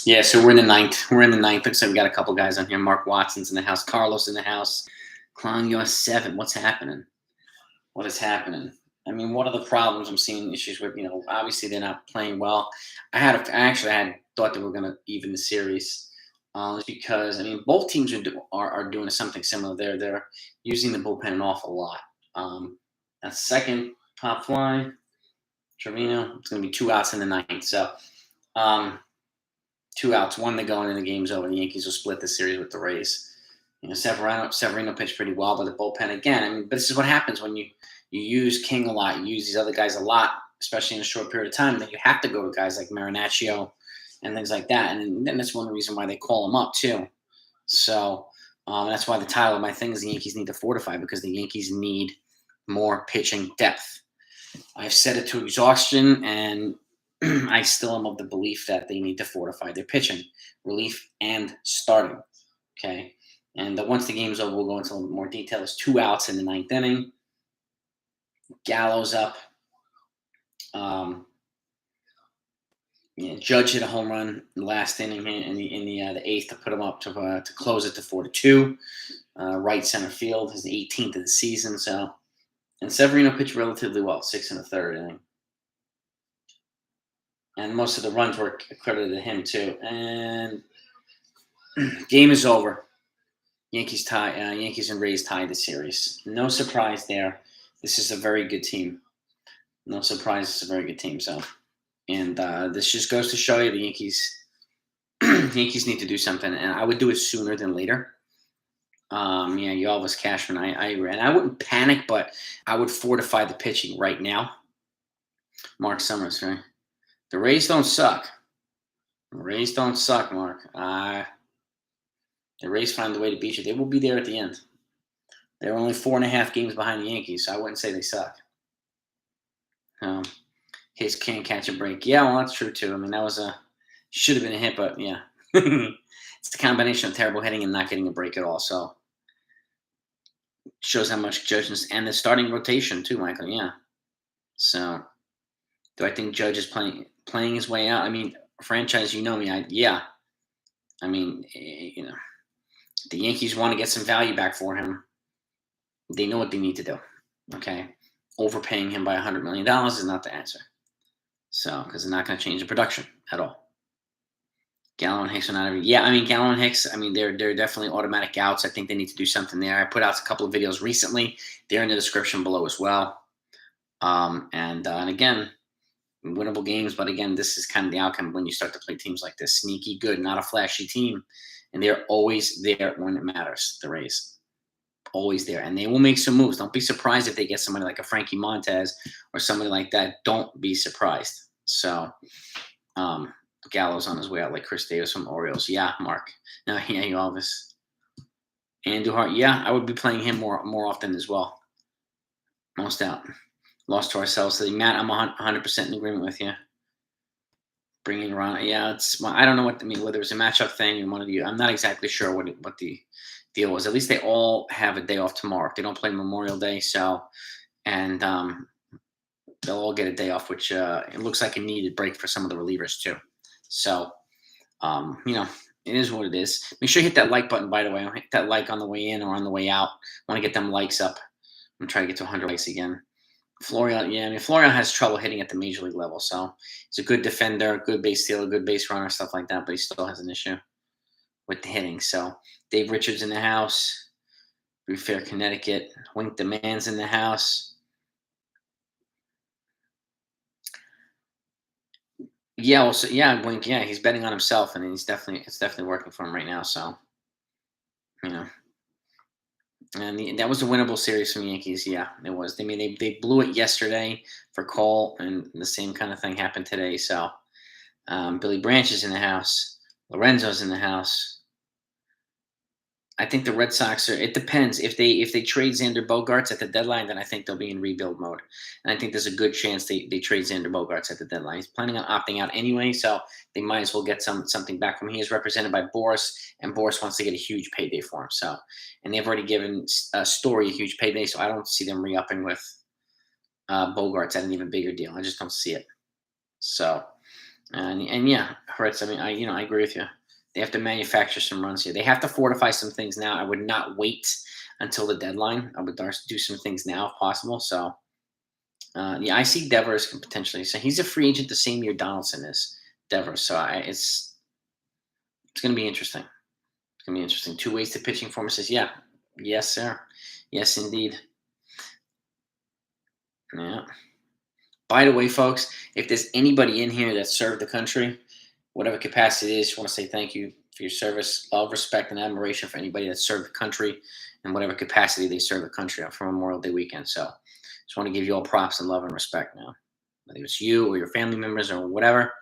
Yeah, so we're in the ninth. We're in the ninth. Looks like we got a couple guys on here. Mark Watson's in the house. Carlos in the house. Clown, you're 7. What's happening? What is happening? I mean, what are the problems I'm seeing issues with? Obviously they're not playing well. I actually had thought they were going to even the series, because I mean both teams are doing something similar. They're using the bullpen an awful lot. That's second top fly. Trevino. It's going to be 2 outs in the ninth. So. 2 outs, 1 to go, and then the game's over. The Yankees will split the series with the Rays. Severino pitched pretty well, but the bullpen again. I mean, but this is what happens when you use King a lot, you use these other guys a lot, especially in a short period of time. That you have to go to guys like Marinaccio and things like that, and then that's one reason why they call them up too. So that's why the title of my thing is the Yankees need to fortify, because the Yankees need more pitching depth. I've said it to exhaustion, and I still am of the belief that they need to fortify their pitching, relief, and starting. Okay, and once the game's over, we'll go into a little bit more detail. There's 2 outs in the ninth inning. Gallo's up. Judge hit a home run in the last inning in the eighth to put him up to close it to 4-2. Right center field, his 18th of the season. So, and Severino pitched relatively well, 6 1/3 inning. And most of the runs were credited to him too. And game is over. Yankees and Rays tied the series. No surprise there. This is a very good team. No surprise, it's a very good team. So, and this just goes to show you the Yankees need to do something, and I would do it sooner than later. You always Cashman. I agree, and I wouldn't panic, but I would fortify the pitching right now. Mark Summers, right? The Rays don't suck. The Rays don't suck, Mark. The Rays find a way to beat you. They will be there at the end. They're only 4.5 games behind the Yankees, so I wouldn't say they suck. Hicks can't catch a break. Yeah, well, that's true, too. I mean, that should have been a hit, but yeah. It's the combination of terrible hitting and not getting a break at all, so shows how much Judge and the starting rotation, too, Michael, yeah. So, do I think Judge is playing his way out? I mean, franchise, you know me, yeah. I mean, the Yankees want to get some value back for him. They know what they need to do, okay? Overpaying him by $100 million is not the answer. So, because they're not going to change the production at all. Gallo and Hicks are not Gallo and Hicks, they're definitely automatic outs. I think they need to do something there. I put out a couple of videos recently. They're in the description below as well. And again, winnable games, but again, this is kind of the outcome when you start to play teams like this. Sneaky good, not a flashy team. And they're always there when it matters, the Rays. Always there. And they will make some moves. Don't be surprised if they get somebody like a Frankie Montez or somebody like that. Don't be surprised. So, Gallo's on his way out like Chris Davis from Orioles. Yeah, Mark. No, yeah, you Elvis. And Duhart. Yeah, I would be playing him more often as well. Most out. Lost to ourselves today. Matt, I'm 100% in agreement with you. Bringing around. Yeah, I don't know whether it's a matchup thing or one of you. I'm not exactly sure what the deal was. At least they all have a day off tomorrow. They don't play Memorial Day, so, and they'll all get a day off, which it looks like a needed break for some of the relievers too. So, it is what it is. Make sure you hit that like button, by the way. Hit that like on the way in or on the way out. I want to get them likes up. I'm going to try to get to 100 likes again. Flurry, Flurry has trouble hitting at the major league level, so he's a good defender, good base stealer, good base runner, stuff like that, but he still has an issue with the hitting. So, Dave Richards in the house. Fair, Connecticut. Wink Demands in the house. Yeah, Wink. Yeah, he's betting on himself, and it's definitely working for him right now. So, and that was a winnable series from the Yankees. Yeah, it was. They blew it yesterday for Cole, and the same kind of thing happened today. So, Billy Branch is in the house. Lorenzo's in the house. I think the Red Sox it depends. If they trade Xander Bogaerts at the deadline, then I think they'll be in rebuild mode. And I think there's a good chance they trade Xander Bogaerts at the deadline. He's planning on opting out anyway, so they might as well get something back from him. He is represented by Boris, and Boris wants to get a huge payday for him. So, and they've already given Story a huge payday, so I don't see them re-upping with Bogaerts at an even bigger deal. I just don't see it. So, And yeah, Hurts. I mean, I agree with you. They have to manufacture some runs here. They have to fortify some things now. I would not wait until the deadline. I would do some things now if possible. So yeah, I see Devers can potentially. So he's a free agent the same year Donaldson is. Devers. So it's going to be interesting. It's going to be interesting. Two ways to pitching form says, yeah, yes, sir, yes, indeed. Yeah. By the way, folks, if there's anybody in here that served the country, whatever capacity it is, just want to say thank you for your service. Love, respect, and admiration for anybody that served the country in whatever capacity they serve the country on for Memorial Day weekend. So just want to give you all props and love and respect now. Whether it's you or your family members or whatever,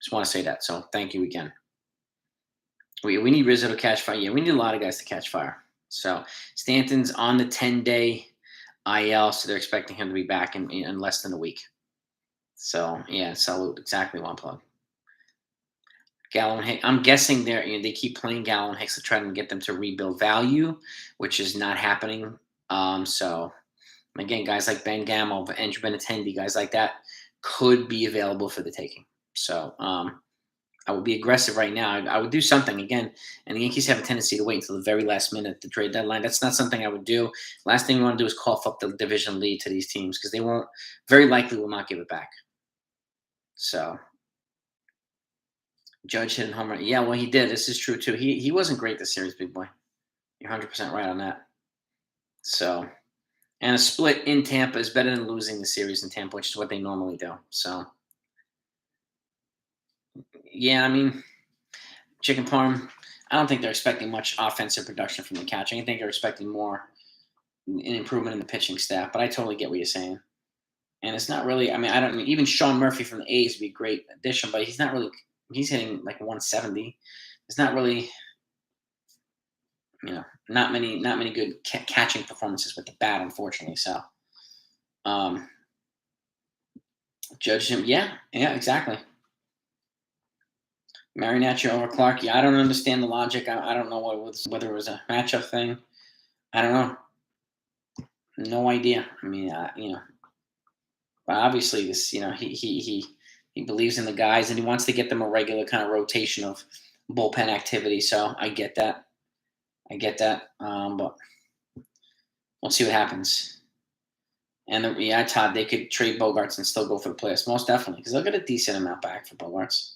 just want to say that. So thank you again. We need Rizzo to catch fire. Yeah, we need a lot of guys to catch fire. So Stanton's on the 10-day IL, so they're expecting him to be back in less than a week. So yeah, salute. Exactly one plug. Gallo and Hicks. I'm guessing they keep playing Gallo and Hicks to try to get them to rebuild value, which is not happening. So again, guys like Ben Gamel, Andrew Benintendi, guys like that could be available for the taking. So I would be aggressive right now. I would do something again. And the Yankees have a tendency to wait until the very last minute, the trade deadline. That's not something I would do. Last thing you want to do is cough up the division lead to these teams because they very likely will not give it back. So Judge hit a home run. Yeah, well, he did. This is true too. He wasn't great this series, big boy. You're 100% right on that. So, and a split in Tampa is better than losing the series in Tampa, which is what they normally do. So, yeah, I mean, Chicken Parm. I don't think they're expecting much offensive production from the catching. I think they're expecting more an improvement in the pitching staff. But I totally get what you're saying. And it's not really. I mean, I don't even Sean Murphy from the A's would be a great addition, but he's not really. He's hitting like 170. It's not really. Not many good catching performances with the bat, unfortunately. So, judge him. Yeah, exactly. Marinaccio over Clark. Yeah, I don't understand the logic. I don't know whether it was a matchup thing. I don't know. No idea. I mean, but obviously this, he believes in the guys and he wants to get them a regular kind of rotation of bullpen activity. So I get that. But we'll see what happens. And Todd, they could trade Bogarts and still go for the playoffs. Most definitely, because they'll get a decent amount back for Bogarts.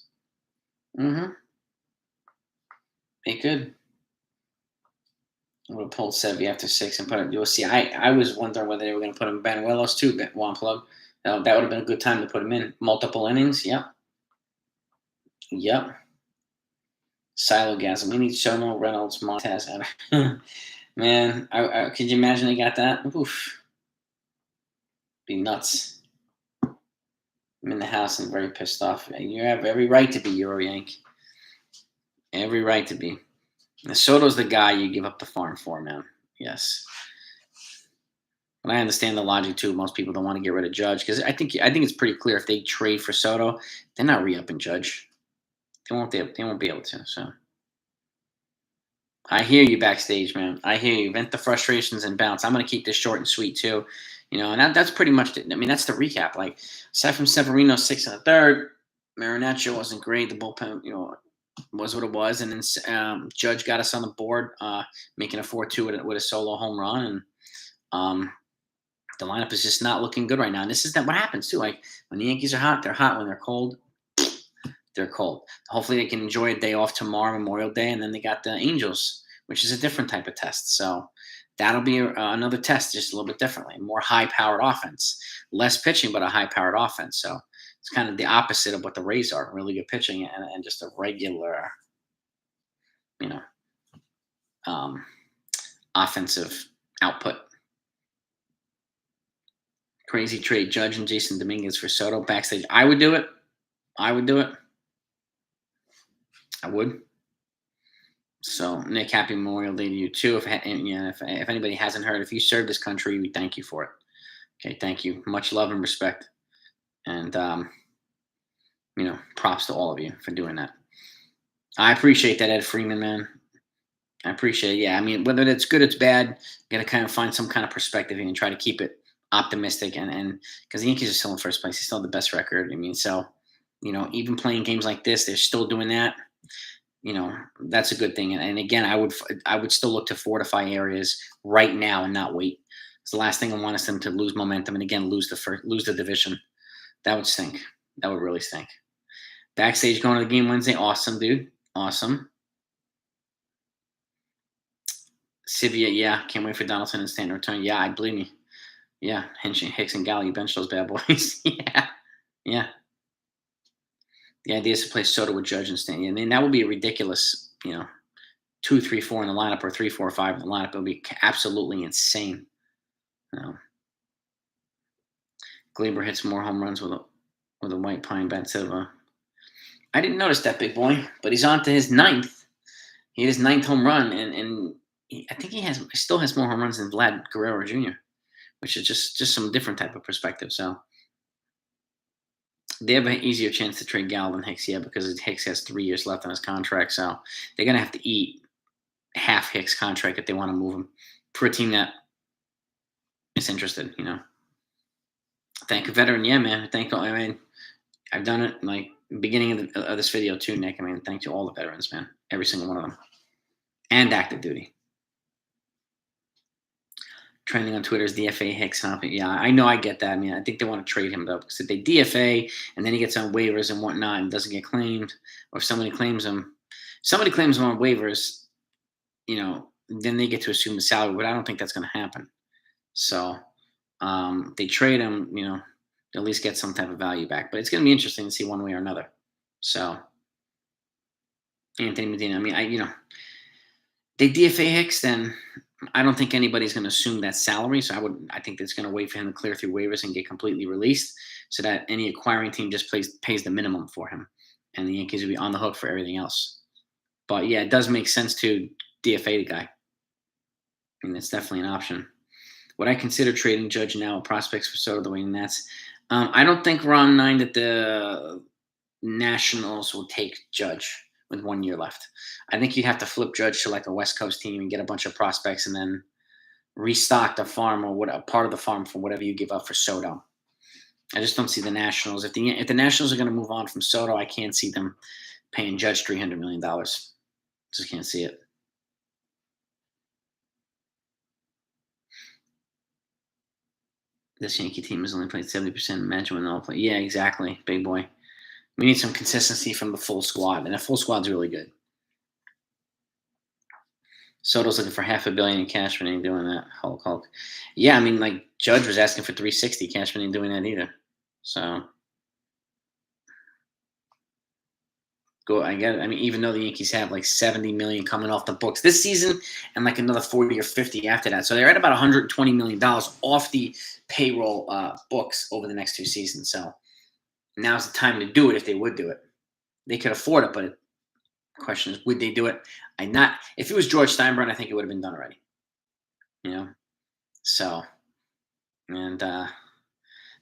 Mm-hmm. They could. We'll pull Sevy after 6 and put it. You'll see. I was wondering whether they were going to put him Banuelos too. One plug. That would have been a good time to put him in. Multiple innings. Yep. Silogasm. We need Sono, Reynolds, Montez. Man, could you imagine they got that? Oof. Be nuts. I'm in the house and very pissed off. You have every right to be Euro Yank. Every right to be. Soto's the guy you give up the farm for, man. Yes. But I understand the logic too. Most people don't want to get rid of Judge because I think it's pretty clear if they trade for Soto, they're not re-upping Judge. They won't be able to. So I hear you backstage, man. I hear you. Vent the frustrations and bounce. I'm gonna keep this short and sweet too. And that's pretty much it. I mean, that's the recap. Like aside from Severino 6 1/3, Marinaccio wasn't great. The bullpen, was what it was, and then Judge got us on the board, making a 4-2 with a solo home run, and the lineup is just not looking good right now. And this is what happens too. Like when the Yankees are hot, they're hot. When they're cold, they're cold. Hopefully, they can enjoy a day off tomorrow, Memorial Day, and then they got the Angels, which is a different type of test. So that'll be another test, just a little bit differently. More high-powered offense, less pitching, but a high-powered offense. So it's kind of the opposite of what the Rays are: really good pitching and just a regular, offensive output. Crazy trade, Judge and Jason Dominguez for Soto backstage. I would do it. I would. So, Nick, happy Memorial Day to you too. If anybody hasn't heard, if you served this country, we thank you for it. Okay, thank you. Much love and respect, and props to all of you for doing that. I appreciate that, Ed Freeman, man. I appreciate it. Yeah, I mean, whether it's good or it's bad, you got to kind of find some kind of perspective and try to keep it optimistic, and because the Yankees are still in first place, they still have the best record. I mean, so Even playing games like this, they're still doing that. That's a good thing. And again, I would still look to fortify areas right now and not wait. It's the last thing I want is them to lose momentum and again lose the division. That would stink. That would really stink. Backstage going to the game Wednesday. Awesome, dude. Awesome. Sivia, yeah. Can't wait for Donaldson and Stanton to return. Yeah, I believe me. Yeah, Hicks and Galley, bench those bad boys. Yeah, yeah. The idea is to play Soto with Judge and Stanton. I mean, that would be a ridiculous, 2, 3, 4 in the lineup or 3, 4, 5 in the lineup. It would be absolutely insane. You know, Glaber hits more home runs with a white pine bat instead of a. I didn't notice that, big boy, but he's on to his ninth. He hit his ninth home run, and I think he still has more home runs than Vlad Guerrero Jr., which is just some different type of perspective. So they have an easier chance to trade Gal than Hicks, yeah, because Hicks has 3 years left on his contract. So they're gonna have to eat half Hicks contract if they want to move him for a team that is interested. Thank you, veteran. Yeah, man. Thank you. I mean, I've done it like beginning of this video too, Nick. I mean, thank you all the veterans, man. Every single one of them, and active duty. Trending on Twitter is DFA Hicks. Huh? Yeah, I know. I get that. I mean, I think they want to trade him though, because if they DFA and then he gets on waivers and whatnot and doesn't get claimed, or if somebody claims him on waivers, then they get to assume the salary. But I don't think that's going to happen. So they trade him, they'll at least get some type of value back. But it's going to be interesting to see one way or another. So Anthony Medina, I mean, they DFA Hicks, then I don't think anybody's going to assume that salary. So I think that's going to wait for him to clear through waivers and get completely released, so that any acquiring team just pays the minimum for him, and the Yankees will be on the hook for everything else. But yeah, it does make sense to DFA the guy. I mean, that's definitely an option. Would I consider trading Judge now with prospects for Soto the way Nats? I don't think we're on 9 that the Nationals will take Judge with 1 year left. I think you'd have to flip Judge to like a West Coast team and get a bunch of prospects and then restock the farm or a part of the farm for whatever you give up for Soto. I just don't see the Nationals. If the Nationals are going to move on from Soto, I can't see them paying Judge $300 million. Just can't see it. This Yankee team has only played 70%. Imagine when they'll play. Yeah, exactly, big boy. We need some consistency from the full squad, and a full squad's really good. Soto's looking for $500 million in Cashman ain't doing that. Hulk. Yeah, I mean, like Judge was asking for 360. Cashman ain't doing that either. So I get it. I mean, even though the Yankees have like 70 million coming off the books this season and like another 40 or 50 after that, so they're at about $120 million off the payroll books over the next 2 seasons. So now's the time to do it if they would do it. They could afford it, but the question is, would they do it? If it was George Steinbrenner, I think it would have been done already. So, and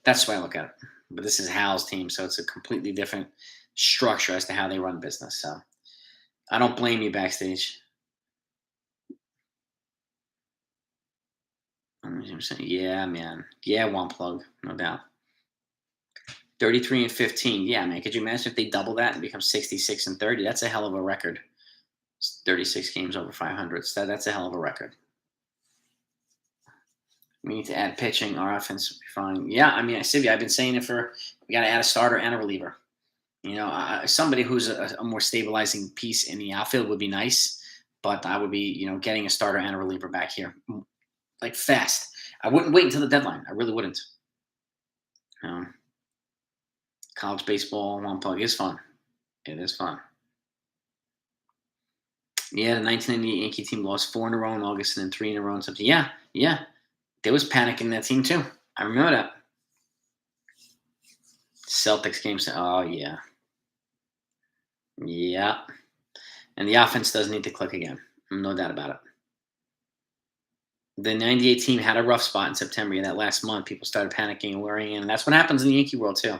that's the way I look at it. But this is Hal's team, so it's a completely different structure as to how they run business. So I don't blame you, backstage. Yeah, man. Yeah, one plug, no doubt. 33 and 15. Yeah, man. Could you imagine if they double that and become 66 and 30? That's a hell of a record. 36 games over 500. So that's a hell of a record. We need to add pitching. Our offense will be fine. Yeah, I mean, I've been saying it we got to add a starter and a reliever. Somebody who's a more stabilizing piece in the outfield would be nice, but I would be, getting a starter and a reliever back here, like fast. I wouldn't wait until the deadline. I really wouldn't. College baseball, one plug is fun. It is fun. Yeah, the 1998 Yankee team lost 4 in a row in August and then 3 in a row and something. Yeah. There was panic in that team too. I remember that. Celtics game. Oh, yeah. Yeah. And the offense does need to click again. No doubt about it. The 98 team had a rough spot in September. That last month, people started panicking and worrying. And that's what happens in the Yankee world too.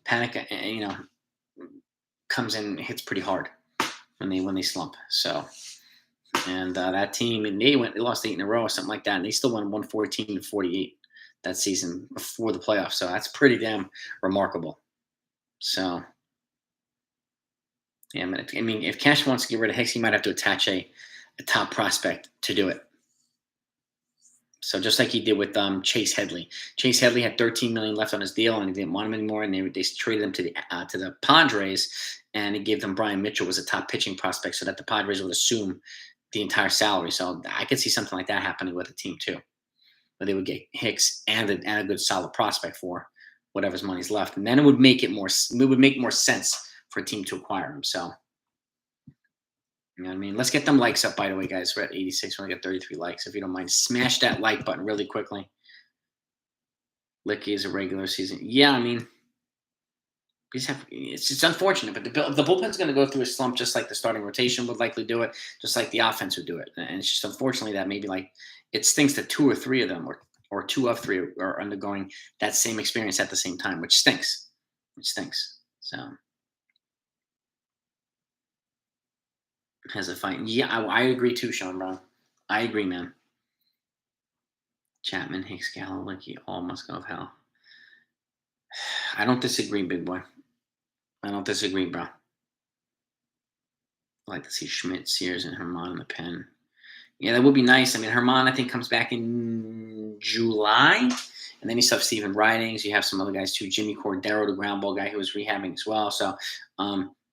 Panic, comes in and hits pretty hard when they slump. So, and that team, and they lost 8 in a row or something like that, and they still won 114-48 that season before the playoffs. So that's pretty damn remarkable. So Yeah, I mean, if Cash wants to get rid of Hicks, he might have to attach a top prospect to do it. So just like he did with Chase Headley. Chase Headley had 13 million left on his deal, and he didn't want him anymore, and they traded him to the Padres, and he gave them Brian Mitchell was a top pitching prospect, so that the Padres would assume the entire salary. So I could see something like that happening with a team too, where they would get Hicks and a good solid prospect for whatever's money's left, and then it would make more sense for a team to acquire him. So. You know what I mean? Let's get them likes up, by the way, guys. We're at 86. We're going to get 33 likes. If you don't mind, smash that like button really quickly. Licky is a regular season. Yeah, I mean, it's unfortunate, but the bullpen's going to go through a slump just like the starting rotation would likely do it, just like the offense would do it. And it's just unfortunately that maybe like it stinks that 2 or 3 of them or 2 of 3 are undergoing that same experience at the same time, which stinks. So. Has a fight. Yeah, I agree too, Sean Brown. I agree, man. Chapman, Hicks, Gallo, Licky, all must go of hell. I don't disagree, big boy. I don't disagree, bro. I like to see Schmidt, Sears, and Herman in the pen. Yeah, that would be nice. I mean, Herman, I think, comes back in July. And then you still have Steven Ridings. You have some other guys too. Jimmy Cordero, the ground ball guy who was rehabbing as well. So,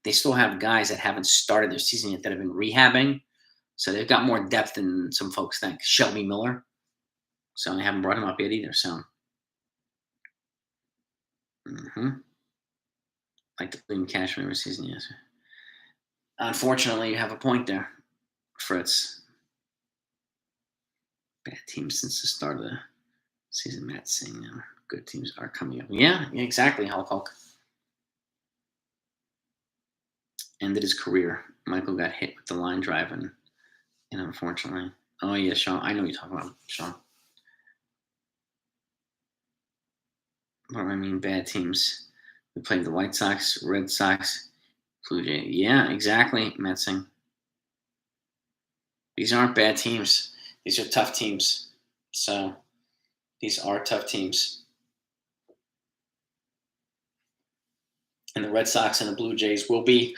they still have guys that haven't started their season yet that have been rehabbing. So they've got more depth than some folks think. Shelby Miller. So they haven't brought him up yet either. So, like the Cleveland Cashman every season, yes. Unfortunately, you have a point there, Fritz. Bad teams since the start of the season. Matt saying good teams are coming up. Yeah, exactly, Hulk. Ended his career. Michael got hit with the line drive, and unfortunately. Oh, yeah, Sean. I know what you're talking about, Sean. What do I mean, bad teams? We played the White Sox, Red Sox, Blue Jays. Yeah, exactly, Metzing. These aren't bad teams. These are tough teams. So, these are tough teams. And the Red Sox and the Blue Jays will be,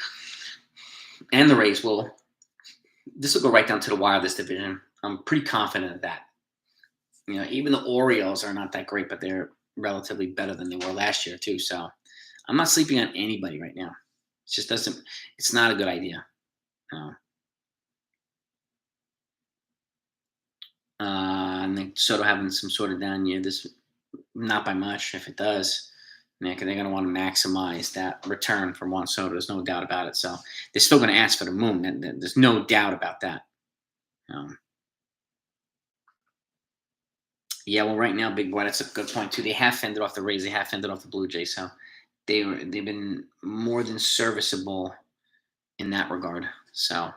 and the Rays will. This will go right down to the wire, this division. I'm pretty confident of that. You know, even the Orioles are not that great, but they're relatively better than they were last year too. So I'm not sleeping on anybody right now. It just doesn't. It's not a good idea. And then Soto having some sort of down year. This not by much. If it does, Nick, they're going to want to maximize that return from Juan Soto. There's no doubt about it. So they're still going to ask for the moon. There's no doubt about that. Yeah, well, right now, big boy, that's a good point too. They have fended off the Rays. They have fended off the Blue Jays. So they've been more than serviceable in that regard. So,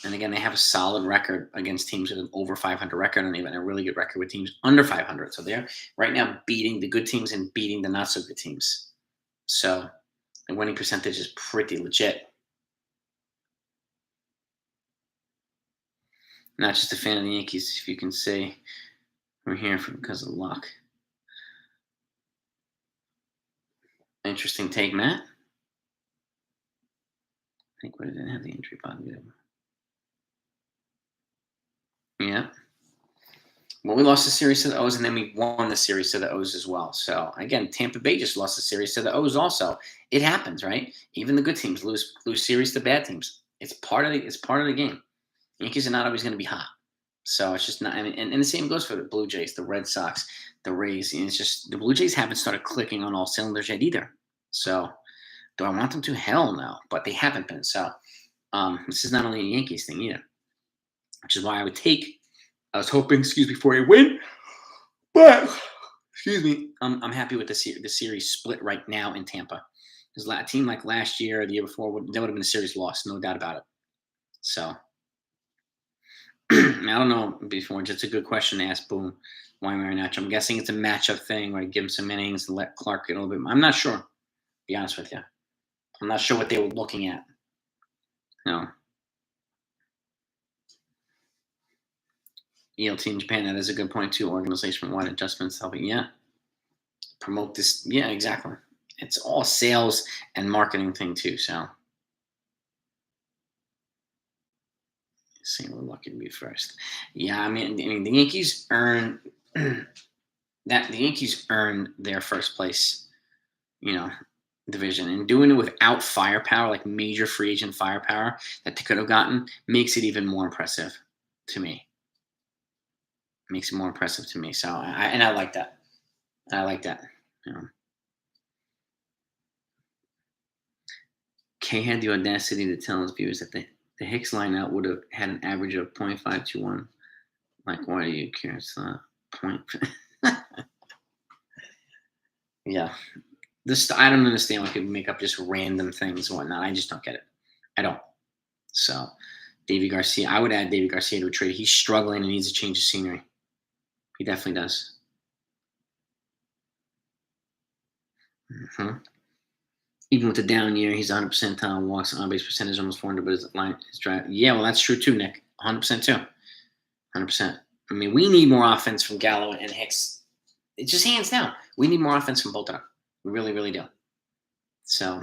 and again, they have a solid record against teams with an over 500 record, and they've a really good record with teams under 500. So they're right now beating the good teams and beating the not so good teams. So the winning percentage is pretty legit. Not just a fan of the Yankees, if you can say we're here because of luck. Interesting take, Matt. I think we didn't have the injury button. Yeah. Well, we lost the series to the O's, and then we won the series to the O's as well. So, again, Tampa Bay just lost the series to the O's also. It happens, right? Even the good teams lose series to bad teams. It's part of the game. Yankees are not always going to be hot. So it's just not. I mean, and the same goes for the Blue Jays, the Red Sox, the Rays. And it's just the Blue Jays haven't started clicking on all cylinders yet either. So do I want them to? Hell no. But they haven't been. So this is not only a Yankees thing either, which is why I was hoping, for a win. But I'm happy with the series split right now in Tampa. Because a team like last year or the year before, that would have been a series loss, no doubt about it. So. I don't know before. Just a good question to ask Boom. Why Marinaccio? I'm guessing it's a matchup thing where I give him some innings and let Clark get a little bit. I'm not sure. To be honest with you, I'm not sure what they were looking at. No. ELT in Japan. That is a good point too. Organization-wide adjustments helping. Yeah. Promote this. Yeah, exactly. It's all sales and marketing thing too. So Saying we're lucky to be first. Yeah, I mean, the Yankees earn that. The Yankees earned their first place, you know, division, and doing it without firepower, like major free agent firepower that they could have gotten, makes it even more impressive to me. Makes it more impressive to me. So, I like that. I like that. You know, Kay had the audacity to tell his viewers that the Hicks lineout would have had an average of 0.521. Like, why do you care? It's a point. Yeah. This I don't understand why people make up just random things and whatnot. I just don't get it. I don't. So, Davy Garcia, I would add Davy Garcia to a trade. He's struggling and needs a change of scenery. He definitely does. Mhm. Even with the down year, he's 100% on walks, on base percentage, almost 400, but his line, his drive. Yeah, well, that's true too, Nick. 100% too. 100%. I mean, we need more offense from Gallo and Hicks. It's just hands down. We need more offense from both of them. We really, really do. So,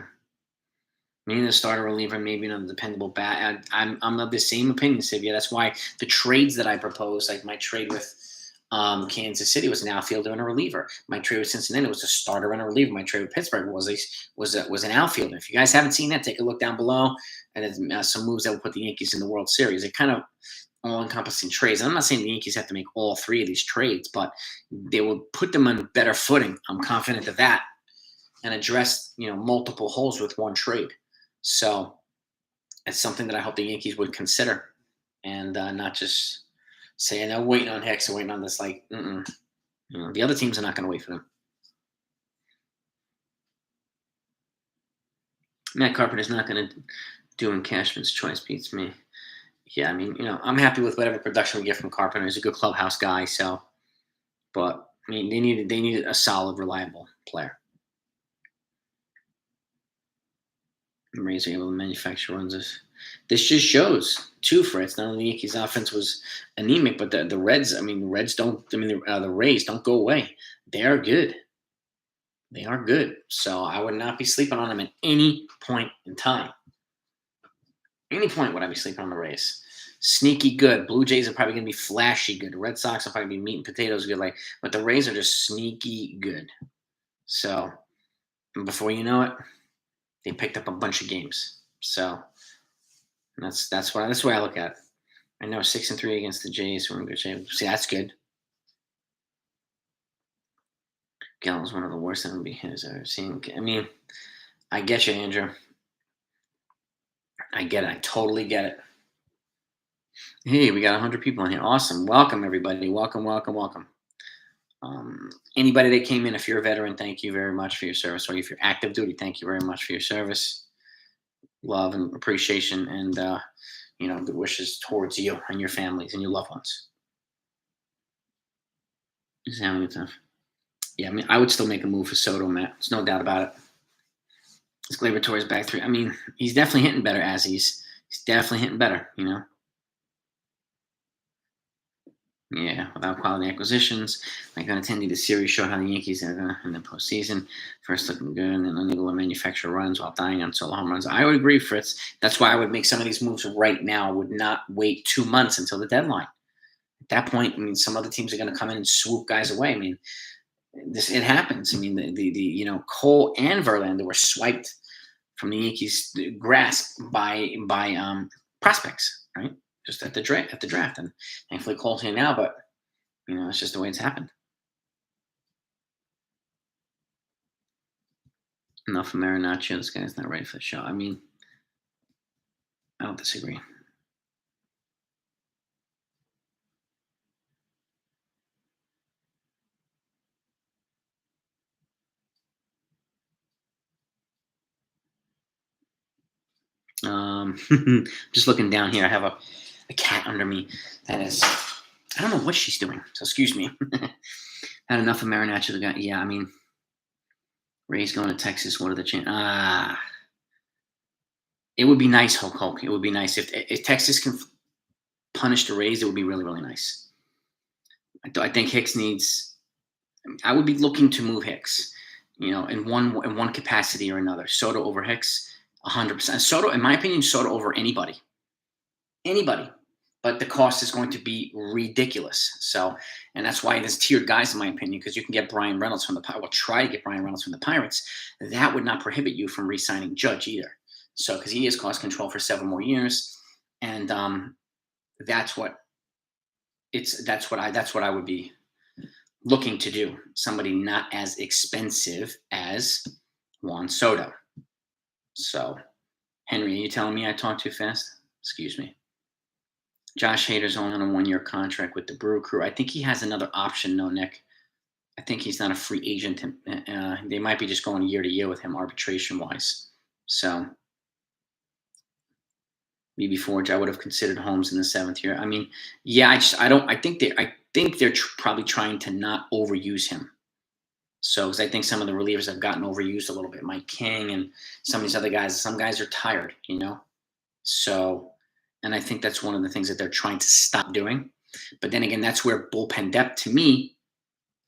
we need a starter reliever, maybe another dependable bat. I'm of the same opinion, Sivia. That's why the trades that I proposed, like my trade with Kansas City, was an outfielder and a reliever. My trade with Cincinnati was a starter and a reliever. My trade with Pittsburgh was an outfielder. If you guys haven't seen that, take a look down below. And there's some moves that will put the Yankees in the World Series. It kind of all-encompassing trades. I'm not saying the Yankees have to make all three of these trades, but they will put them on better footing. I'm confident of that, and address multiple holes with one trade. So it's something that I hope the Yankees would consider, and not just saying they're waiting on Hicks or waiting on this. Like, the other teams are not going to wait for them. Matt Carpenter's not going to do in Cashman's choice beats me. Yeah, I mean, I'm happy with whatever production we get from Carpenter. He's a good clubhouse guy. So, but I mean, they needed a solid, reliable player. The Rays are able to manufacture runs. This just shows too, Fritz. Not only the Yankees' offense was anemic, but the Reds. I mean, the Reds don't. I mean, the Rays don't go away. They are good. They are good. So I would not be sleeping on them at any point in time. Any point would I be sleeping on the Rays? Sneaky good. Blue Jays are probably going to be flashy good. The Red Sox will probably be meat and potatoes good. But the Rays are just sneaky good. So before you know it, they picked up a bunch of games. So that's the way I look at it. I know 6-3 against the Jays. We're in good shape. See, that's good. Gallo's one of the worst MLB hitters I've ever seen. I mean, I get you, Andrew. I get it. I totally get it. Hey, we got 100 people in here. Awesome. Welcome, everybody. Welcome, welcome, welcome. Anybody that came in, if you're a veteran, thank you very much for your service. Or if you're active duty, thank you very much for your service. Love and appreciation, and good wishes towards you and your families and your loved ones. Is having a tough. Yeah, I mean, I would still make a move for Soto, Matt. There's no doubt about it. His Glabertori's back three. I mean, he's definitely hitting better as he's definitely hitting better, Yeah, without quality acquisitions, like unattended, the series showed how the Yankees are going to in the postseason. First looking good, and then unable to manufacture runs while dying on solo home runs. I would agree, Fritz. That's why I would make some of these moves right now. I would not wait 2 months until the deadline. At that point, I mean, some other teams are going to come in and swoop guys away. I mean, it happens. I mean, the Cole and Verlander were swiped from the Yankees' grasp by prospects, right? Just at the draft, and thankfully Cole's here now. But it's just the way it's happened. Enough of Marinaccio. This guy's not ready for the show. I mean, I don't disagree. Just looking down here, I have a cat under me that is, I don't know what she's doing. So excuse me. Had enough of Marinaccio. Yeah, I mean, Ray's going to Texas. What are the chances? It would be nice, Hulk. It would be nice if Texas can punish the Rays. It would be really, really nice. I think Hicks needs. I would be looking to move Hicks, in one capacity or another. Soto over Hicks, 100%. Soto, in my opinion, Soto over anybody. Anybody. but the cost is going to be ridiculous. So, and that's why there's tiered guys, in my opinion, because you can get Brian Reynolds from the Pirates. Well, try to get Brian Reynolds from the Pirates. That would not prohibit you from re-signing Judge either. So, because he is cost control for 7 more years, and that's what that's what I would be looking to do. Somebody not as expensive as Juan Soto. So, Henry, are you telling me I talk too fast? Excuse me. Josh Hader's only on a 1-year contract with the Brew Crew. I think he has another option, though, Nick. I think he's not a free agent. They might be just going year to year with him arbitration-wise. So, maybe Forge, I would have considered Holmes in the 7th year. I mean, yeah, I think they're probably trying to not overuse him. So, because I think some of the relievers have gotten overused a little bit. Mike King and some of these other guys. Some guys are tired, So, and I think that's one of the things that they're trying to stop doing. But then again, that's where bullpen depth, to me,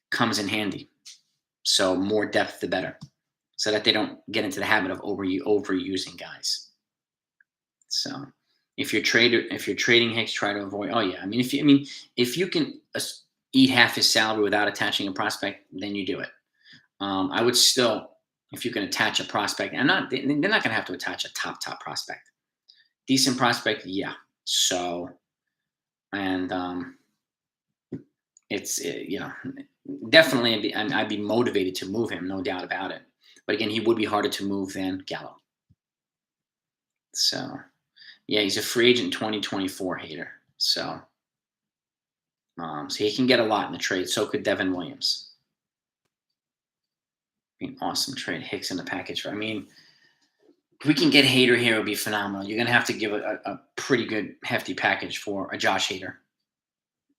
comes in handy. So more depth, the better, so that they don't get into the habit of overusing guys. So if you're trading Hicks, try to avoid. Oh yeah, I mean, if you can eat half his salary without attaching a prospect, then you do it. I would still, if you can attach a prospect, and they're not going to have to attach a top prospect. Decent prospect, yeah. So, and it's definitely I'd be motivated to move him, no doubt about it. But again, he would be harder to move than Gallo. So, yeah, he's a free agent in 2024, Hader. So, so he can get a lot in the trade. So could Devin Williams. Be an awesome trade. Hicks in the package. If we can get Hader here, it would be phenomenal. You're going to have to give a pretty good, hefty package for a Josh Hader.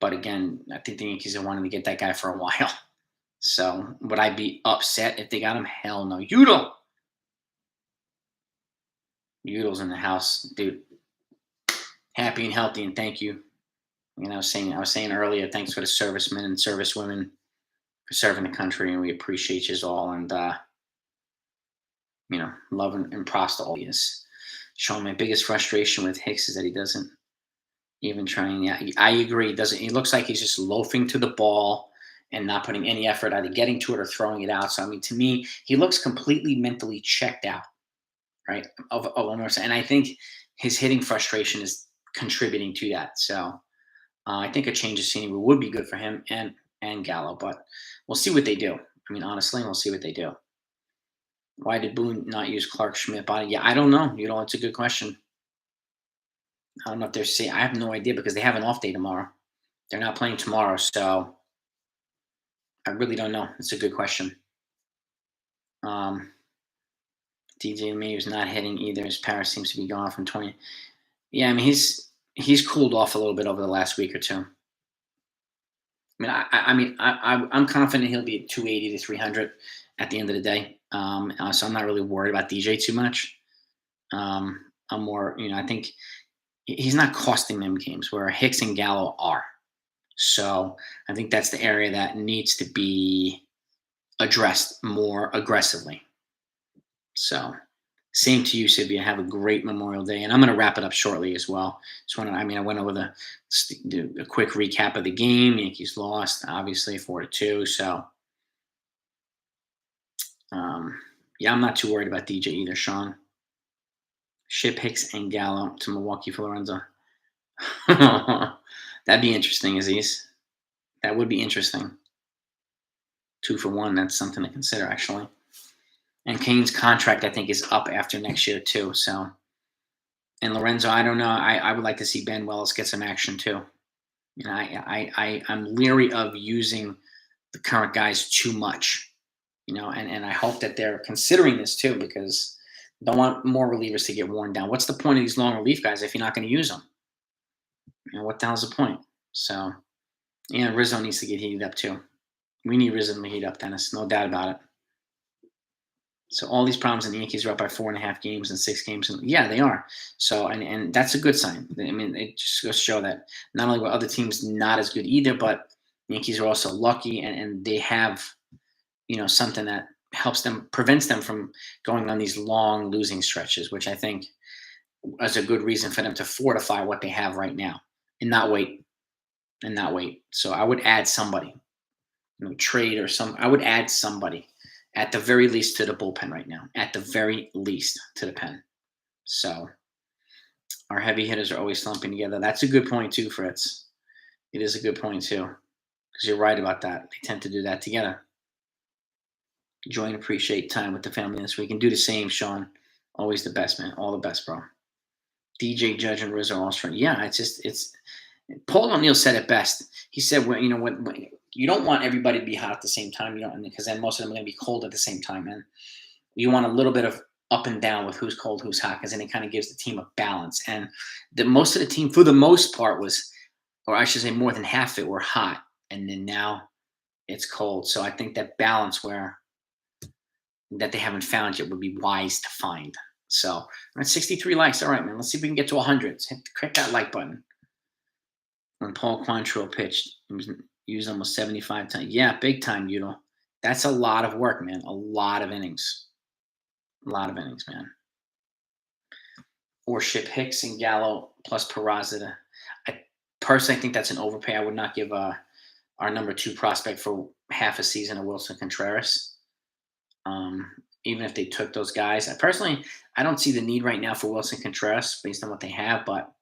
But again, I think the Yankees are wanting to get that guy for a while. So would I be upset if they got him? Hell no. Udel's in the house, dude. Happy and healthy, and thank you. I was saying earlier, thanks for the servicemen and servicewomen for serving the country, and we appreciate you all. And love and props to all of you. Sean, my biggest frustration with Hicks is that he doesn't even try. Yeah, I agree. He looks like he's just loafing to the ball and not putting any effort, either getting to it or throwing it out. So, to me, he looks completely mentally checked out, right? And I think his hitting frustration is contributing to that. So, I think a change of scenery would be good for him and Gallo, but we'll see what they do. Honestly, we'll see what they do. Why did Boone not use Clark Schmidt body? Yeah, I don't know. It's a good question. I don't know if they're saying. I have no idea because they have an off day tomorrow. They're not playing tomorrow, so I really don't know. It's a good question. DJ Mayer's not hitting either. His power seems to be gone from 20. Yeah, he's cooled off a little bit over the last week or two. I'm confident he'll be at 280 to 300 at the end of the day. So I'm not really worried about DJ too much. I'm more, I think he's not costing them games where Hicks and Gallo are. So I think that's the area that needs to be addressed more aggressively. So same to you, Sibia. Have a great Memorial Day. And I'm going to wrap it up shortly as well. I went over a quick recap of the game. Yankees lost, obviously, 4-2. So, yeah, I'm not too worried about DJ either, Sean. Ship Hicks and Gallo to Milwaukee for Lorenzo. That'd be interesting, Aziz. That would be interesting. 2 for 1. That's something to consider, actually. And Kane's contract, I think, is up after next year, too. So, and Lorenzo, I don't know. I would like to see Ben Wells get some action, too. I'm leery of using the current guys too much, and I hope that they're considering this, too, because I don't want more relievers to get worn down. What's the point of these long relief guys if you're not going to use them? What the hell's the point? So, yeah, Rizzo needs to get heated up, too. We need Rizzo to heat up, Dennis. No doubt about it. So all these problems in the Yankees are up by 4.5 games and 6 games. And yeah, they are. So, and that's a good sign. It just goes to show that not only were other teams not as good either, but the Yankees are also lucky and they have, something that prevents them from going on these long losing stretches, which I think is a good reason for them to fortify what they have right now. and not wait So I would add somebody, trade or some. I would add somebody at the very least to the bullpen right now. At the very least to the pen. So our heavy hitters are always slumping together. That's a good point too, Fritz. It is a good point too, because you're right about that. They tend to do that together. Enjoy and appreciate time with the family this week, and do the same, Sean. Always the best, man. All the best, bro. DJ Judge and Rizzo all strong. Yeah, it's. Paul O'Neill said it best. He said, "When when you don't want everybody to be hot at the same time, because then most of them are going to be cold at the same time, and you want a little bit of up and down with who's cold, who's hot, because then it kind of gives the team a balance. And most of the team, for the most part, was, or I should say, more than half of it were hot, and then now it's cold. So I think that balance that they haven't found yet would be wise to find. So we're at 63 likes. All right, man. Let's see if we can get to 100. Click that like button. When Paul Quantrill pitched, he was used almost 75 times. Yeah, big time, Udo. That's a lot of work, man. A lot of innings. A lot of innings, man. Or ship Hicks and Gallo plus Peraza. I personally think that's an overpay. I would not give our number 2 prospect for half a season of Wilson Contreras. Even if they took those guys. I don't see the need right now for Wilson Contreras based on what they have, but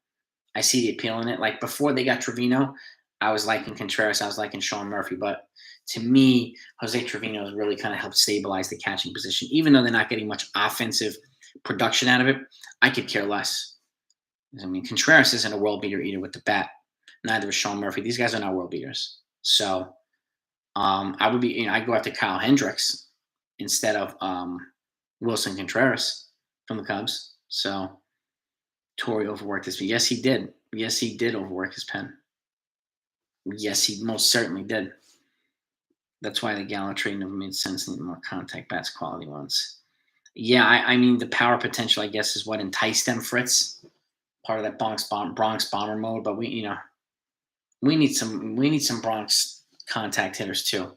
I see the appeal in it. Like before they got Trevino, I was liking Contreras. I was liking Sean Murphy. But to me, Jose Trevino has really kind of helped stabilize the catching position. Even though they're not getting much offensive production out of it, I could care less. I mean, Contreras isn't a world beater either with the bat. Neither is Sean Murphy. These guys are not world beaters. So I would be, I'd go after Kyle Hendricks instead of Wilson Contreras from the Cubs. So Torrey overworked his pen. Yes, he did. Yes, he did overwork his pen. Yes, he most certainly did. That's why the Gallo trade never made sense. Need more contact bats, quality ones. Yeah, I mean the power potential, I guess, is what enticed them, Fritz. Part of that Bronx bomber mode, but we need some Bronx contact hitters too.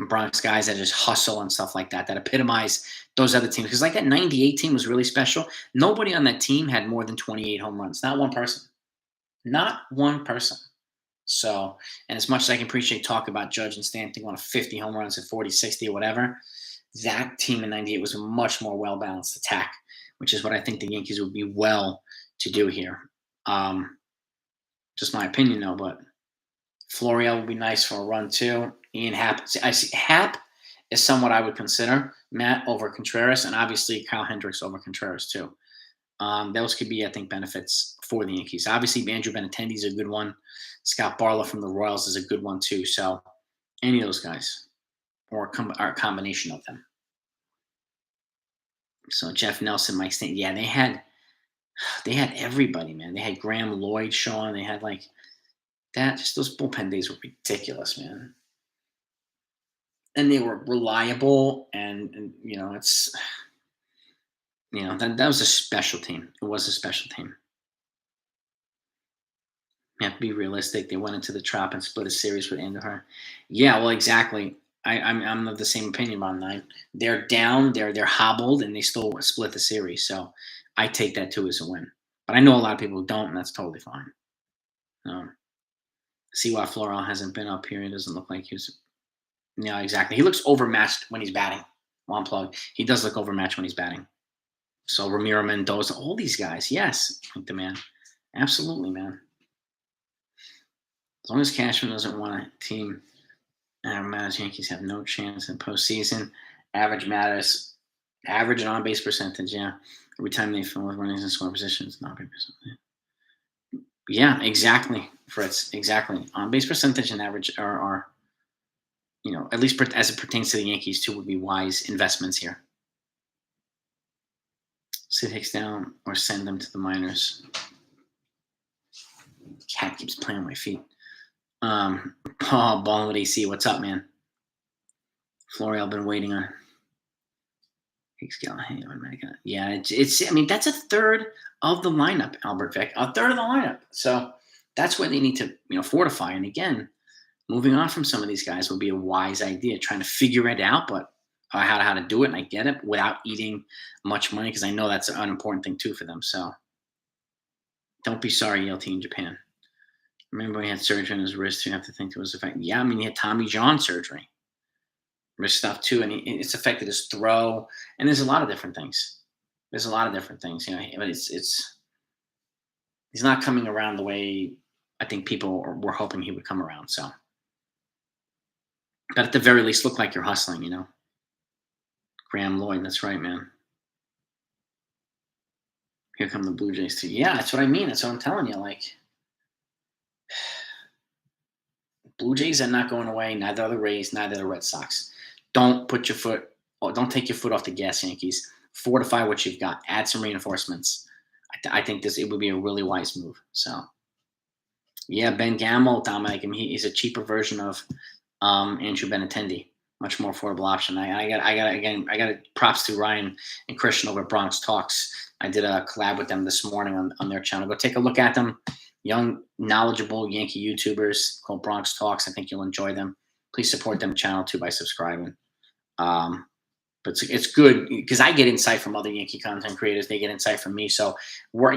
Bronx guys that just hustle and stuff like that epitomize those other teams. Because like that 98 team was really special. Nobody on that team had more than 28 home runs. Not one person. Not one person. So, and as much as I can appreciate talk about Judge and Stanton going to 50 home runs at 40, 60 or whatever, that team in 98 was a much more well-balanced attack, which is what I think the Yankees would be well to do here. Just my opinion, though, but Flurry would be nice for a run, too. Ian Happ. I see Happ is somewhat I would consider Matt over Contreras, and obviously Kyle Hendricks over Contreras, too. Those could be, I think, benefits for the Yankees. Obviously, Andrew Benintendi is a good one. Scott Barlow from the Royals is a good one, too. So any of those guys or a combination of them. So Jeff Nelson, Mike Stanton. Yeah, they had everybody, man. They had Graham Lloyd, Sean. They had like that. Just those bullpen days were ridiculous, man. And they were reliable, and it's that was a special team. It was a special team. You have to be realistic. They went into the Trop and split a series with Andujar. Yeah, well, exactly. I'm of the same opinion on that. They're down, they're hobbled, and they still split the series. So I take that too as a win. But I know a lot of people who don't, and that's totally fine. See why Florell hasn't been up here. He doesn't look like he was. Yeah, exactly. He looks overmatched when he's batting. One plug. He does look overmatched when he's batting. So Ramiro Mendoza, all these guys, yes, like the man. Absolutely, man. As long as Cashman doesn't want a team, matters. Yankees have no chance in postseason. Average matters. Average and on-base percentage, yeah. Every time they fill with runnings in scoring positions, not base percentage. Yeah, exactly, Fritz. Exactly. On-base percentage and average are at least as it pertains to the Yankees, too, would be wise investments here. Sit Hicks down or send them to the minors. Cat keeps playing on my feet. Paul, balling with AC. What's up, man? Flurry, I've been waiting on. Hicks, yeah, it's. I mean, that's a third of the lineup, Albert Vick. A third of the lineup. So that's where they need to, fortify. And again, moving on from some of these guys would be a wise idea. Trying to figure it out, but how to do it, and I get it, without eating much money, because I know that's an important thing too for them. So don't be sorry, Yale Team Japan. Remember when he had surgery on his wrist? You have to think it was affecting. Yeah, I mean, he had Tommy John surgery, wrist stuff too, and it's affected his throw. And there's a lot of different things. There's a lot of different things, but it's he's not coming around the way I think people were hoping he would come around. So, but at the very least, look like you're hustling. Graham Lloyd, that's right, man. Here come the Blue Jays too. Yeah, that's what I mean. That's what I'm telling you. Like, Blue Jays are not going away. Neither are the Rays. Neither are the Red Sox. Don't put your foot. Oh, don't take your foot off the gas, Yankees. Fortify what you've got. Add some reinforcements. I think it would be a really wise move. So, yeah, Ben Gamel, Dominic. I mean, he's a cheaper version of Andrew Benintendi. Much more affordable option. I got props to Ryan and Christian over at Bronx Talks. I did a collab with them this morning on their channel. Go take a look at them. Young, knowledgeable Yankee YouTubers called Bronx Talks. I think you'll enjoy them. Please support them channel too by subscribing. But it's good because I get insight from other Yankee content creators. They get insight from me. So we're,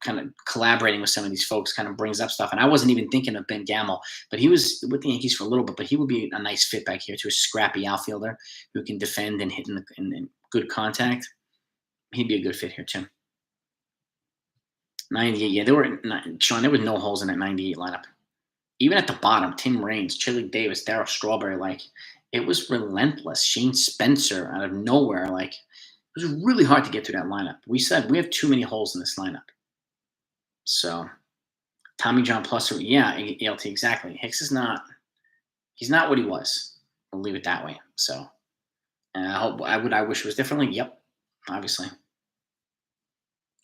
kind of collaborating with some of these folks kind of brings up stuff. And I wasn't even thinking of Ben Gamel, but he was with the Yankees for a little bit, but he would be a nice fit back here to a scrappy outfielder who can defend and hit in good contact. He'd be a good fit here too. 98, yeah, there were no holes in that 98 lineup. Even at the bottom, Tim Raines, Chili Davis, Darryl Strawberry, like it was relentless. Shane Spencer out of nowhere, like it was really hard to get through that lineup. We said we have too many holes in this lineup. So Tommy John plus, yeah, ALT, exactly. Hicks he's not what he was. We'll leave it that way. So I wish it was differently. Yep, obviously.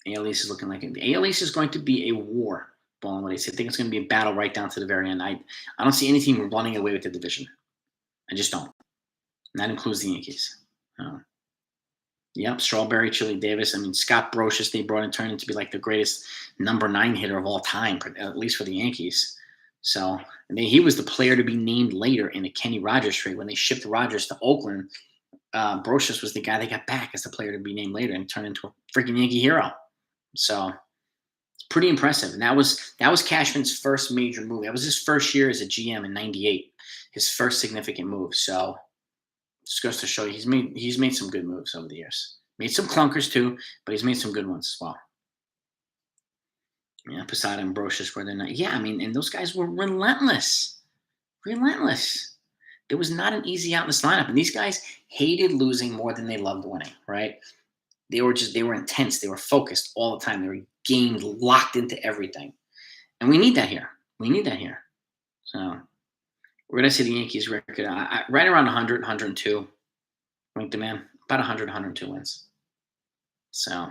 AL East is looking like it. The AL East is going to be a war. I think it's going to be a battle right down to the very end. I don't see any team running away with the division. I just don't. And that includes the Yankees. Yep, Strawberry, Chili Davis. I mean, Scott Brocious, they brought in, turned into be like the greatest number 9 hitter of all time, at least for the Yankees. So, he was the player to be named later in the Kenny Rogers trade. When they shipped Rogers to Oakland, Brocious was the guy they got back as the player to be named later and turned into a freaking Yankee hero. So it's pretty impressive. And that was Cashman's first major move. That was his first year as a GM in '98, his first significant move. So just goes to show you he's made some good moves over the years. Made some clunkers too, but he's made some good ones as well. Yeah, Posada and Brocious were not. Yeah, I mean, and those guys were relentless. Relentless. There was not an easy out in this lineup. And these guys hated losing more than they loved winning, right? They were intense. They were focused all the time. They were gamed, locked into everything. And we need that here. So we're going to see the Yankees record right around 100, 102. Ranked them in about 100, 102 wins. So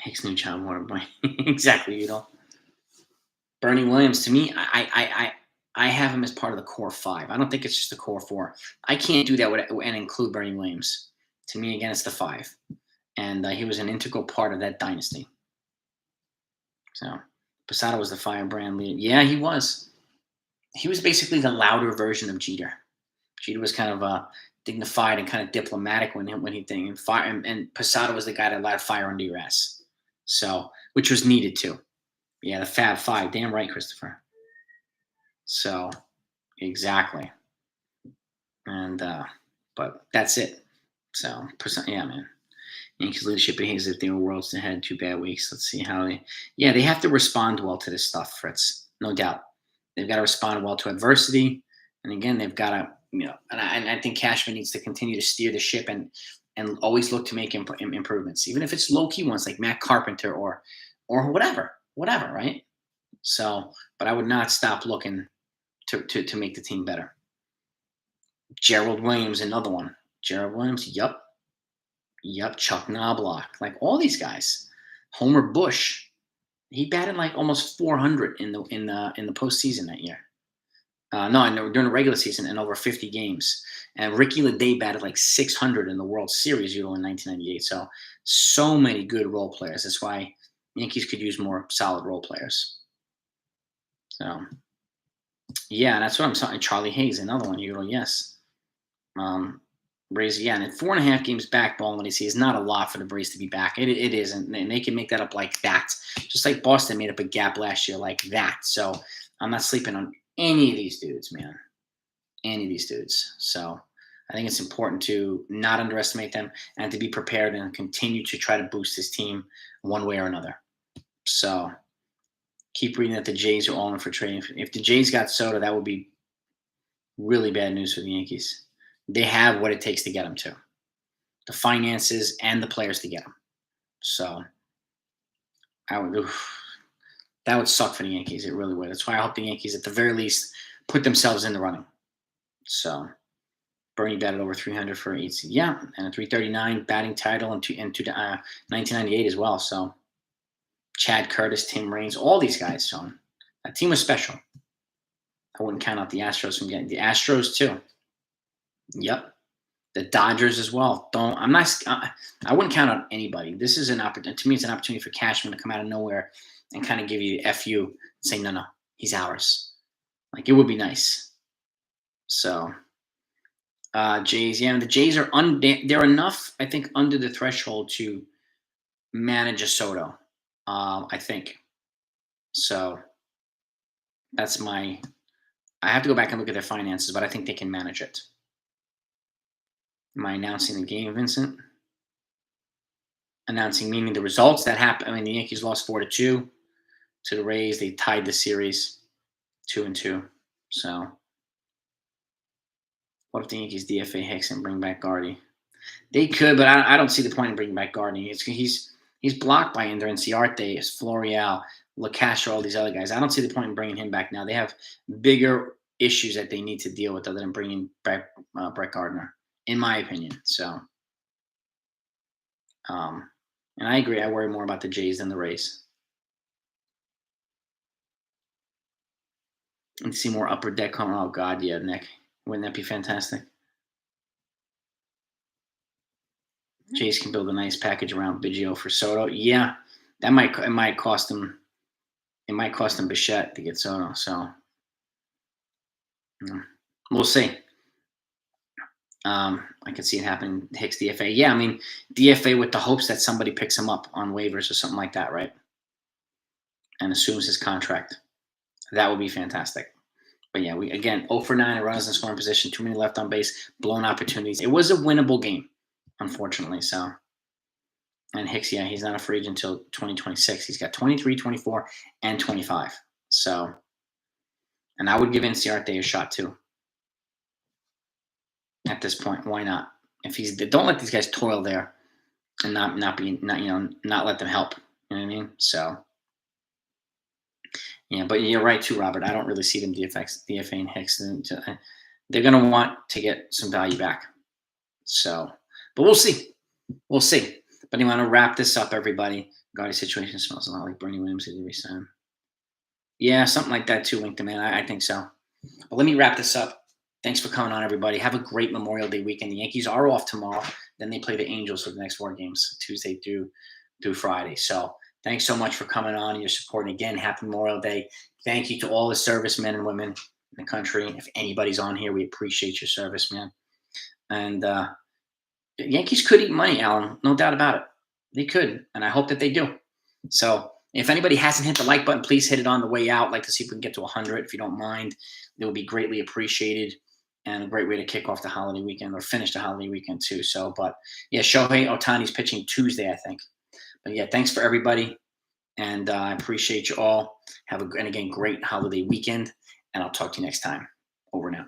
Hicks, new child, water boy. Exactly, Bernie Williams, to me, I have him as part of the core 5. I don't think it's just the core 4. I can't do that and include Bernie Williams. To me, again, it's the 5. And he was an integral part of that dynasty. So Posada was the firebrand leader. Yeah, he was. He was basically the louder version of Jeter. Jeter was kind of dignified and kind of diplomatic when he did. And Posada was the guy that allowed fire under your ass. So, which was needed too. Yeah, the Fab 5. Damn right, Christopher. So, exactly. And but that's it. So, yeah, man. Yankees leadership behaves as if they were worlds ahead. 2 bad weeks. Let's see how they have to respond well to this stuff, Fritz. No doubt. They've got to respond well to adversity. And again, they've got to, and I think Cashman needs to continue to steer the ship and always look to make improvements, even if it's low-key ones like Matt Carpenter or whatever, right? So, but I would not stop looking to make the team better. Gerald Williams, another one. Gerald Williams, Yep, Chuck Knobloch, like all these guys. Homer Bush, he batted like almost 400 in the postseason that year. No, during the regular season and over 50 games. And Ricky LeDay batted like 600 in the World Series in 1998. So many good role players. That's why Yankees could use more solid role players. So, yeah, that's what I'm saying. Charlie Hayes, another one. Yes. Braves, yeah, and 4.5 games back, ball when is not a lot for the Braves to be back. It isn't, and they can make that up like that, just like Boston made up a gap last year like that. So I'm not sleeping on any of these dudes, man. Any of these dudes. So I think it's important to not underestimate them and to be prepared and continue to try to boost this team one way or another. So keep reading that the Jays are all in for trading. If the Jays got Soto, that would be really bad news for the Yankees. They have what it takes to get them to the finances and the players to get them. So that would suck for the Yankees. It really would. That's why I hope the Yankees, at the very least, put themselves in the running. So Bernie batted over 300 for 8. Yeah, and a 339 batting title in 1998 as well. So Chad Curtis, Tim Raines, all these guys. So that team was special. I wouldn't count out the Astros from getting the Astros too. Yep. The Dodgers as well. I wouldn't count out anybody. This is an opportunity. To me, it's an opportunity for Cashman to come out of nowhere and kind of give you the FU and say, no, he's ours. Like, it would be nice. So, Jays, yeah, the Jays are they're enough, I think, under the threshold to manage a Soto. I think. So that's I have to go back and look at their finances, but I think they can manage it. Am I announcing the game, Vincent? Announcing meaning the results that happened. I mean, the Yankees lost 4-2 to the Rays. They tied the series 2-2. So what if the Yankees DFA Hicks and bring back Gardy? They could, but I don't see the point in bringing back Gardy. He's blocked by Ender Inciarte, Flurry, LaCastro, all these other guys. I don't see the point in bringing him back now. They have bigger issues that they need to deal with other than bringing back Brett Gardner, in my opinion. So, and I agree. I worry more about the Jays than the Rays. And see more upper deck coming. Oh God, yeah, Nick. Wouldn't that be fantastic? Jays can build a nice package around Biggio for Soto. Yeah, it might cost them. It might cost them Bichette to get Soto. So we'll see. I could see it happening. Hicks DFA. Yeah, I mean DFA with the hopes that somebody picks him up on waivers or something like that, right? And assumes his contract. That would be fantastic. But yeah, we again 0 for 9 runners in scoring position, too many left on base, blown opportunities. It was a winnable game, unfortunately. So, and Hicks, yeah, he's not a free agent until 2026. He's got 23, 24, and 25. So, and I would give Inciarte a shot too. At this point, why not? If don't let these guys toil there, and not let them help. You know what I mean? So. Yeah, but you're right too, Robert. I don't really see them DFA and Hicks. They're going to want to get some value back. So, but we'll see. We'll see. But you want to wrap this up, everybody. Gardy situation smells a lot like Bernie Williams every time. Yeah, something like that too, Winkton, man. I think so. But let me wrap this up. Thanks for coming on, everybody. Have a great Memorial Day weekend. The Yankees are off tomorrow. Then they play the Angels for the next 4 games, Tuesday through Friday. So thanks so much for coming on and your support. And again, happy Memorial Day. Thank you to all the servicemen and women in the country. If anybody's on here, we appreciate your service, man. And the Yankees could eat money, Alan. No doubt about it. They could, and I hope that they do. So if anybody hasn't hit the like button, please hit it on the way out. I'd like to see if we can get to 100, if you don't mind. It would be greatly appreciated and a great way to kick off the holiday weekend or finish the holiday weekend too. So, but yeah, Shohei Ohtani's pitching Tuesday, I think. But yeah, thanks for everybody. And I appreciate you all. And again, great holiday weekend. And I'll talk to you next time. Over now.